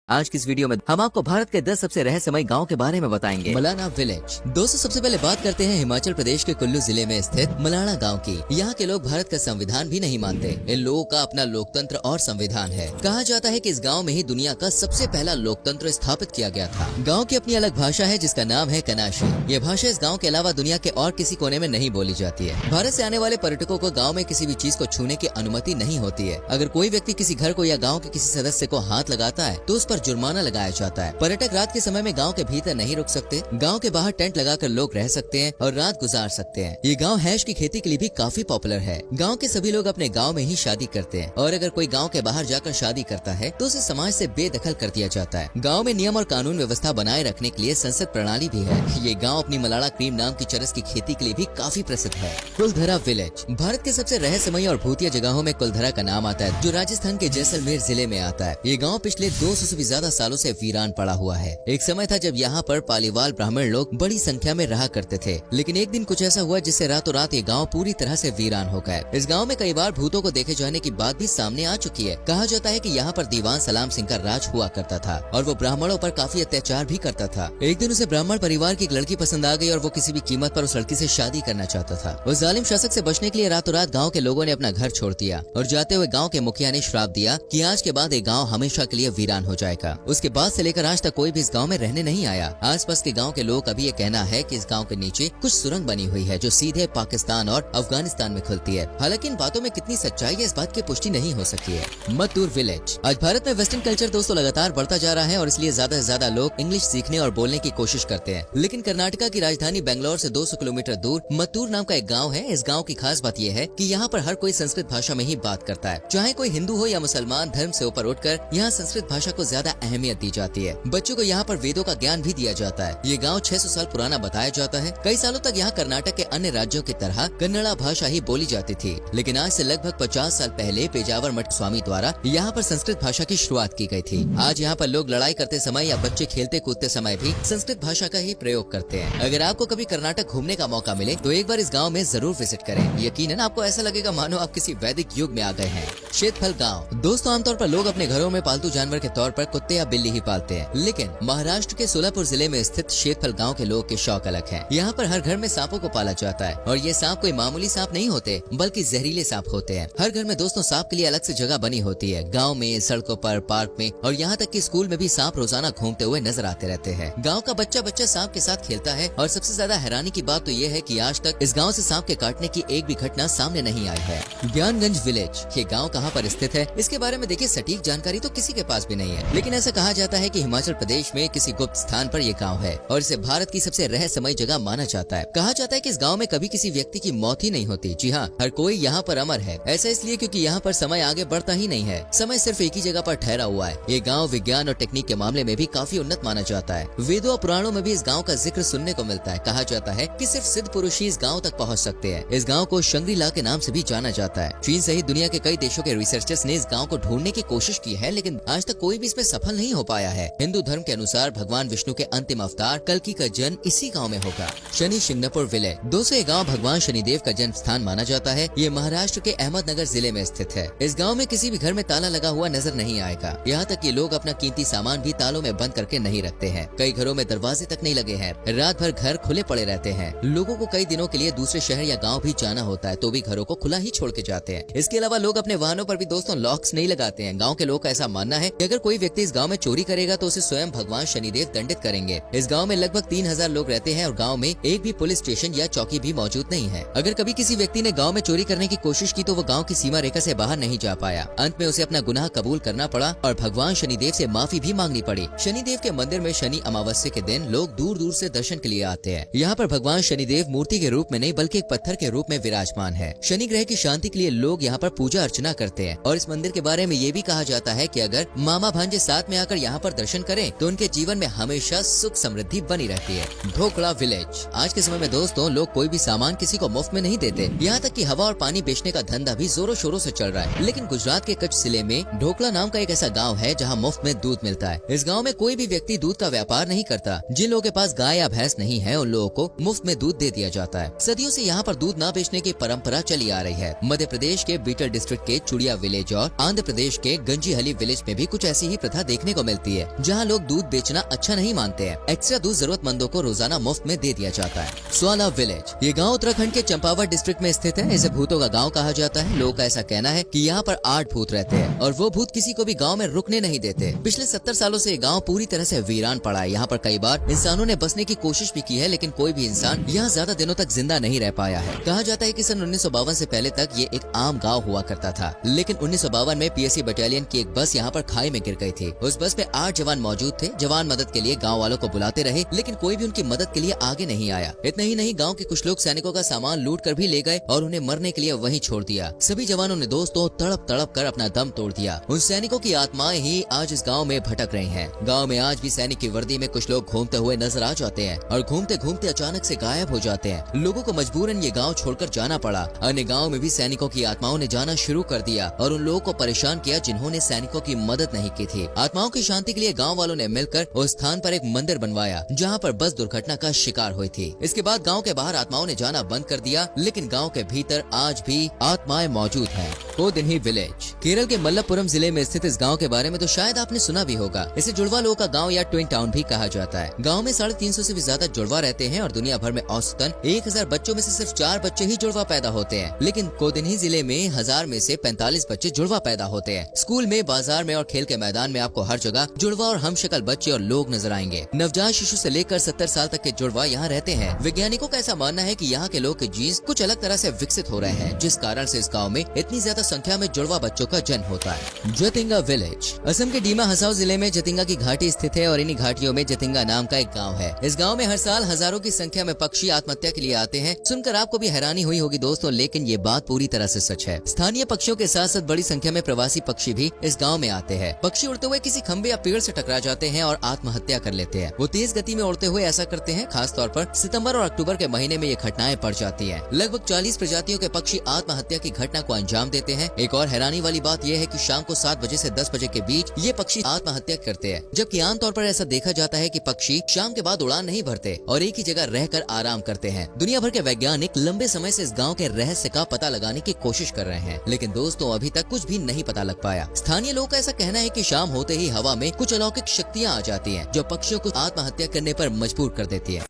आज की इस वीडियो में हम आपको भारत के 10 सबसे रहस्यमय गांव के बारे में बताएंगे। मलाना विलेज। दोस्तों, सबसे पहले बात करते हैं हिमाचल प्रदेश के कुल्लू जिले में स्थित मलाना गांव की। यहाँ के लोग भारत का संविधान भी नहीं मानते। इन लोगों का अपना लोकतंत्र और संविधान है। कहा जाता है कि इस गांव में ही दुनिया का सबसे पहला लोकतंत्र स्थापित किया गया था। गाँव की अपनी अलग भाषा है जिसका नाम है कनाशी। ये भाषा इस गाँव के अलावा दुनिया के और किसी कोने में नहीं बोली जाती है। भारत से आने वाले पर्यटकों को गाँव में किसी भी चीज को छूने की अनुमति नहीं होती है। अगर कोई व्यक्ति किसी घर को या गाँव के किसी सदस्य को हाथ लगाता है तो उस पर जुर्माना लगाया जाता है। पर्यटक रात के समय में गांव के भीतर नहीं रुक सकते। गांव के बाहर टेंट लगाकर लोग रह सकते हैं और रात गुजार सकते हैं। ये गांव हैश की खेती के लिए भी काफी पॉपुलर है। गांव के सभी लोग अपने गांव में ही शादी करते हैं और अगर कोई गांव के बाहर जाकर शादी करता है तो उसे समाज से बेदखल कर दिया जाता है। गांव में नियम और कानून व्यवस्था बनाए रखने के लिए संसद प्रणाली भी है। ये गाँव अपनी मलाड़ा क्रीम नाम की चरस की खेती के लिए भी काफी प्रसिद्ध है। कुलधरा विलेज। भारत के सबसे रहस्यमय और भूतिया जगहों में कुलधरा का नाम आता है, जो राजस्थान के जैसलमेर जिले में आता है। ये गाँव पिछले 200 से भी ज्यादा सालों से वीरान पड़ा हुआ है। एक समय था जब यहाँ पर पालीवाल ब्राह्मण लोग बड़ी संख्या में रहा करते थे, लेकिन एक दिन कुछ ऐसा हुआ जिससे रातों रात ये गांव पूरी तरह से वीरान हो गया। इस गांव में कई बार भूतों को देखे जाने की बात भी सामने आ चुकी है। कहा जाता है कि यहाँ पर दीवान सलाम सिंह का राज हुआ करता था और वो ब्राह्मणों पर काफी अत्याचार भी करता था। एक दिन उसे ब्राह्मण परिवार की एक लड़की पसंद आ गई और वो किसी भी कीमत पर उस लड़की से शादी करना चाहता था। उस जालिम शासक से बचने के लिए रातों रात गाँव के लोगों ने अपना घर छोड़ दिया और जाते हुए गाँव के मुखिया ने श्राप दिया कि आज के बाद ये गाँव हमेशा के लिए वीरान हो जाएगा। उसके बाद से लेकर आज तक कोई भी इस गांव में रहने नहीं आया। आसपास के गांव के लोगों का भी ये कहना है कि इस गांव के नीचे कुछ सुरंग बनी हुई है जो सीधे पाकिस्तान और अफगानिस्तान में खुलती है। हालांकि इन बातों में कितनी सच्चाई है इस बात की पुष्टि नहीं हो सकी है। मत्तूर विलेज। आज भारत में वेस्टर्न कल्चर दोस्तों लगातार बढ़ता जा रहा है और इसलिए ज्यादा से ज्यादा लोग इंग्लिश सीखने और बोलने की कोशिश करते हैं। लेकिन कर्नाटका की राजधानी बेंगलोर से 200 किलोमीटर दूर मत्तूर नाम का एक गाँव है। इस गाँव की खास बात यह है कि यहाँ पर हर कोई संस्कृत भाषा में ही बात करता है। चाहे कोई हिंदू हो या मुसलमान, धर्म से ऊपर उठकर यहाँ संस्कृत भाषा को ज्यादा अहमियत दी जाती है। बच्चों को यहाँ पर वेदों का ज्ञान भी दिया जाता है। ये गांव 600 साल पुराना बताया जाता है। कई सालों तक यहाँ कर्नाटक के अन्य राज्यों की तरह कन्नड़ा भाषा ही बोली जाती थी, लेकिन आज से लगभग 50 साल पहले पेजावर मठ स्वामी द्वारा यहाँ पर संस्कृत भाषा की शुरुआत की गई थी। आज यहाँ पर लोग लड़ाई करते समय या बच्चे खेलते कूदते समय भी संस्कृत भाषा का ही प्रयोग करते हैं। अगर आपको कभी कर्नाटक घूमने का मौका मिले तो एक बार इस गाँव में जरूर विजिट करें। यकीनन आपको ऐसा लगेगा मानो आप किसी वैदिक युग में आ गए हैं। शेतफल गाँव। दोस्तों, आमतौर पर लोग अपने घरों में पालतू जानवर के तौर पर कुत्ते या बिल्ली ही पालते हैं, लेकिन महाराष्ट्र के सोलापुर जिले में स्थित शेतफल गांव के लोग के शौक अलग है। यहाँ पर हर घर में सांपों को पाला जाता है और ये सांप कोई मामूली सांप नहीं होते बल्कि जहरीले सांप होते हैं। हर घर में दोस्तों सांप के लिए अलग से जगह बनी होती है। गांव में, सड़कों पर, पार्क में और यहाँ तक कि स्कूल में भी सांप रोजाना घूमते हुए नजर आते रहते हैं। गाँव का बच्चा बच्चा सांप के साथ खेलता है और सबसे ज्यादा हैरानी की बात तो ये है कि आज तक इस गाँव से सांप के काटने की एक भी घटना सामने नहीं आई है। ज्ञानगंज विलेज। ये गाँव कहाँ पर स्थित है इसके बारे में देखिए सटीक जानकारी तो किसी के पास भी नहीं है, लेकिन ऐसा कहा जाता है कि हिमाचल प्रदेश में किसी गुप्त स्थान पर यह गांव है और इसे भारत की सबसे रहस्यमय जगह माना जाता है। कहा जाता है कि इस गांव में कभी किसी व्यक्ति की मौत ही नहीं होती। जी हाँ, हर कोई यहाँ पर अमर है। ऐसा इसलिए क्योंकि यहाँ पर समय आगे बढ़ता ही नहीं है। समय सिर्फ एक ही जगह पर ठहरा हुआ है। ये गाँव विज्ञान और टेक्निक के मामले में भी काफी उन्नत माना जाता है। वेदों और पुराणों में भी इस गाँव का जिक्र सुनने को मिलता है। कहा जाता है कि सिर्फ सिद्ध पुरुष ही इस गाँव तक पहुँच सकते हैं। इस गाँव को शंग्री-ला के नाम से भी जाना जाता है। चीन सहित दुनिया के कई देशों के रिसर्चर्स ने इस गाँव को ढूंढने की कोशिश की है, लेकिन आज तक कोई भी इसमें सफल नहीं हो पाया है। हिंदू धर्म के अनुसार भगवान विष्णु के अंतिम अवतार कल्कि का जन्म इसी गांव में होगा। शनि शिंगणापुर विलेज। दोस्तों, ये गांव भगवान शनिदेव का जन्म स्थान माना जाता है। ये महाराष्ट्र के अहमदनगर जिले में स्थित है। इस गांव में किसी भी घर में ताला लगा हुआ नजर नहीं आएगा। यहाँ तक कि लोग अपना कीमती सामान भी तालों में बंद करके नहीं रखते हैं। कई घरों में दरवाजे तक नहीं लगे हैं। रात भर घर खुले पड़े रहते हैं। लोगों को कई दिनों के लिए दूसरे शहर या गाँव भी जाना होता है तो भी घरों को खुला ही छोड़ के जाते हैं। इसके अलावा लोग अपने वाहनों पर भी दोस्तों लॉक्स नहीं लगाते हैं। गाँव के लोग का ऐसा मानना है कि अगर कोई व्यक्ति इस गाँव में चोरी करेगा तो उसे स्वयं भगवान शनिदेव दंडित करेंगे। इस गांव में लगभग 3000 लोग रहते हैं और गांव में एक भी पुलिस स्टेशन या चौकी भी मौजूद नहीं है। अगर कभी किसी व्यक्ति ने गांव में चोरी करने की कोशिश की तो वो गांव की सीमा रेखा से बाहर नहीं जा पाया। अंत में उसे अपना गुनाह कबूल करना पड़ा और भगवान शनिदेव से माफी भी मांगनी पड़ी। शनिदेव के मंदिर में शनि अमावस्या के दिन लोग दूर दूर से दर्शन के लिए आते हैं। यहाँ पर भगवान शनिदेव मूर्ति के रूप में नहीं बल्कि एक पत्थर के रूप में विराजमान है। शनि ग्रह की शांति के लिए लोग यहाँ पर पूजा अर्चना करते हैं और इस मंदिर के बारे में ये भी कहा जाता है कि अगर मामा भांजे साथ में आकर यहाँ पर दर्शन करें तो उनके जीवन में हमेशा सुख समृद्धि बनी रहती है। ढोकड़ा विलेज। आज के समय में दोस्तों लोग कोई भी सामान किसी को मुफ्त में नहीं देते। यहाँ तक कि हवा और पानी बेचने का धंधा भी जोरों शोरों से चल रहा है। लेकिन गुजरात के कच्छ जिले में ढोकड़ा नाम का एक ऐसा गाँव है जहाँ मुफ्त में दूध मिलता है। इस गाँव में कोई भी व्यक्ति दूध का व्यापार नहीं करता। जिन लोगों के पास गाय या भैंस नहीं है उन लोगों को मुफ्त में दूध दे दिया जाता है। सदियों से यहाँ पर दूध न बेचने की परंपरा चली आ रही है। मध्य प्रदेश के बीटल डिस्ट्रिक्ट के चुड़िया विलेज और आंध्र प्रदेश के गंजीहली विलेज में भी कुछ ऐसी ही प्रथा प्रथा देखने को मिलती है, जहाँ लोग दूध बेचना अच्छा नहीं मानते हैं। एक्स्ट्रा दूध जरूरतमंदों को रोजाना मुफ्त में दे दिया जाता है। स्वाला विलेज, ये गाँव उत्तराखंड के चंपावत डिस्ट्रिक्ट में स्थित है। इसे भूतों का गाँव कहा जाता है। लोगों का ऐसा कहना है कि यहाँ पर 8 भूत रहते हैं और वो भूत किसी को भी गाँव में रुकने नहीं देते। पिछले 70 सालों से ये गाँव पूरी तरह से वीरान पड़ा है। यहाँ पर कई बार इंसानों ने बसने की कोशिश भी की है, लेकिन कोई भी इंसान यहाँ ज्यादा दिनों तक जिंदा नहीं रह पाया है। कहा जाता है कि सन 1952 से पहले तक ये एक आम गांव हुआ करता था, लेकिन 1952 में पीएससी बटालियन की एक बस यहाँ पर खाई में गिर गई थी। उस बस में 8 जवान मौजूद थे। जवान मदद के लिए गाँव वालों को बुलाते रहे, लेकिन कोई भी उनकी मदद के लिए आगे नहीं आया। इतना ही नहीं, गाँव के कुछ लोग सैनिकों का सामान लूट कर भी ले गए और उन्हें मरने के लिए वहीं छोड़ दिया। सभी जवानों ने दोस्तों तड़प तड़प कर अपना दम तोड़ दिया। उन सैनिकों की आत्माएं ही आज इस गाँव में भटक रही है। गाँव में आज भी सैनिक की वर्दी में कुछ लोग घूमते हुए नजर आ जाते हैं और घूमते घूमते अचानक से गायब हो जाते हैं। लोगों को मजबूरन ये गांव छोड़कर जाना पड़ा। अन्य गांव में भी सैनिकों की आत्माओं ने जाना शुरू कर दिया और उन लोगों को परेशान किया जिन्होंने सैनिकों की मदद नहीं की थी। आत्माओं की शांति के लिए गांव वालों ने मिलकर उस स्थान पर एक मंदिर बनवाया जहां पर बस दुर्घटना का शिकार हुई थी। इसके बाद गांव के बाहर आत्माओं ने जाना बंद कर दिया, लेकिन गांव के भीतर आज भी आत्माएं मौजूद हैं। कोदिन्ही विलेज, केरल के मल्लपुरम जिले में स्थित इस गाँव के बारे में तो शायद आपने सुना भी होगा। इसे जुड़वा लोगों का गाँव या ट्विन टाउन भी कहा जाता है। गाँव में 350 से भी ज्यादा जुड़वा रहते हैं और दुनिया भर में औसतन 1000 बच्चों में से सिर्फ 4 बच्चे ही जुड़वा पैदा होते हैं। लेकिन कोदिन्ही जिले में 1000 में से 45 बच्चे जुड़वा पैदा होते हैं। स्कूल में, बाजार में और खेल के मैदान में आपको हर जगह जुड़वा और हमशक्ल बच्चे और लोग नजर आएंगे। नवजात शिशु से लेकर 70 साल तक के जुड़वा यहाँ रहते हैं। वैज्ञानिकों का ऐसा मानना है कि यहाँ के लोग के जीन्स कुछ अलग तरह से विकसित हो रहे हैं, जिस कारण से इस गाँव में इतनी ज्यादा संख्या में जुड़वा बच्चों का जन्म होता है। जतिंगा विलेज, असम के डीमा हसाओ जिले में जतिंगा की घाटी स्थित है और इन्हीं घाटियों में जतिंगा नाम का एक गाँव है। इस गाँव में हर साल हजारों की संख्या में पक्षी आत्महत्या के लिए आते हैं। सुनकर आपको भी हैरानी हुई होगी दोस्तों, लेकिन ये बात पूरी तरह से सच है। स्थानीय पक्षियों के साथ साथ बड़ी संख्या में प्रवासी पक्षी भी इस गांव में आते हैं। पक्षी उड़ते हुए किसी खंबे या पेड़ से टकरा जाते हैं और आत्महत्या कर लेते हैं। वो तेज गति में उड़ते हुए ऐसा करते हैं। खास तौर पर सितंबर और अक्टूबर के महीने में ये घटनाएं बढ़ जाती हैं। लगभग 40 प्रजातियों के पक्षी आत्महत्या की घटना को अंजाम देते हैं। एक और हैरानी वाली बात यह है कि शाम को 7 बजे से 10 बजे के बीच ये पक्षी आत्महत्या करते हैं, जबकि आमतौर पर ऐसा देखा जाता है कि पक्षी शाम के बाद उड़ान नहीं भरते और एक ही जगह रहकर आराम करते हैं। दुनिया भर के वैज्ञानिक लंबे समय से इस गांव के रहस्य का पता लगाने की कोशिश कर रहे हैं, लेकिन दोस्तों अभी तक कुछ भी नहीं पता लग पाया। स्थानीय लोगों का ऐसा कहना है कि शाम होते ही हवा में कुछ अलौकिक शक्तियां आ जाती हैं, जो पक्षियों को आत्महत्या करने पर मजबूर कर देती है।